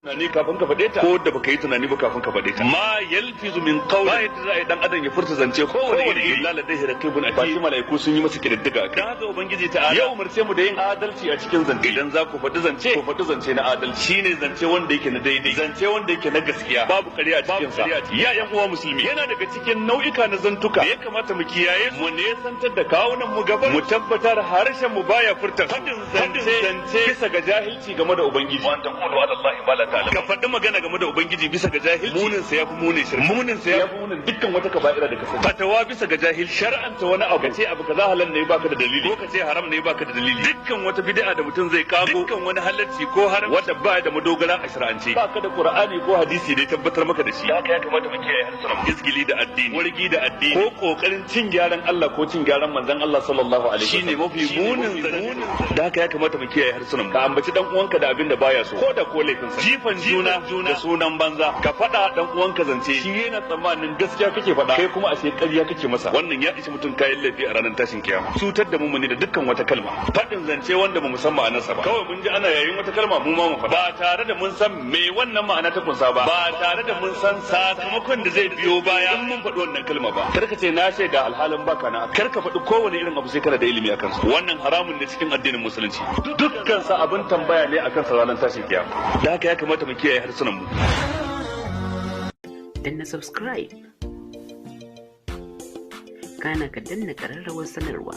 tunani kafin ka faɗe ta ko da baka yi tunani ba kafin ka faɗe ta ma yalfizu min qawli ba yadda za a yi dan adam ya furta zance kowane iri illa ladaihi raqibun atid ba shi malaiku sun yi masa kididdiga dan haka ubangiji ta'ala ya umarce mu da yin adalci a cikin zance idan za ku faɗi zance ku faɗi zance na adalci shine zance wanda yake na daidai zance wanda yake na gaskiya babu ƙarya a cikin sa ya yan uwa musulmi yana daga cikin nau'ika na zantuka da ya kamata mu kiyaye mu ne santar da kawunan mu gaba mu tabbatar harshen mu baya furta faɗin zance bisa ga jahilci game da ubangiji wa taqulu ala allahi ma la ta'lamu ka faɗi magana game da ubangiji bisa ga jahilci munin sa yafi munin shirka munin sa yafi munin dukkan wata kaba'ira da ka sani fatawa bisa ga jahil shar'anta wani abu kace abu kaza halal ne baka da dalili ko kace haram ne baka da dalili dukkan wata bid'a da mutum zai kago dukkan wani halalci ko haram wanda ba da madogara a shar'ance baka da qur'ani ko hadisi da tabbatar maka da shi haka ya kamata mu kiyaye harsunan izgili da addini wargi da addini ko kokarin cin gyaran Allah ko cin gyaran manzon Allah sallallahu alaihi wasallam shine mafi munin da haka ya kamata mu kiyaye harsunan ka ambaci dan uwanka da abin da baya so ko da ko laifin sa jifan juna da sunan banza ka faɗa dan uwanka zance shi yana tsammanin gaskiya kake faɗa kai kuma ashe ƙarya kake masa wannan ya ishi mutum kayan laifi a ranar tashin kiyama cutar da mumuni da dukkan wata kalma faɗin zance wanda ba mu san ma'anarsa ba kawai mun ji ana yayin wata kalma mu ma mu faɗa ba tare da mun san me wannan ma'ana ta kunsa ba ba tare da mun san sakamakon da zai biyo baya in mun faɗi wannan kalma ba kar ka ce na shaida alhalin baka na kar ka faɗi kowane irin abu sai kana da ilimi akan su wannan haramun ne cikin addinin musulunci dukkan sa abin tambaya ne akan sa ranar tashin kiyama da haka ya kamata mu kiyaye harsunan mu danna subscribe kana ka danna ƙararrawar sanarwa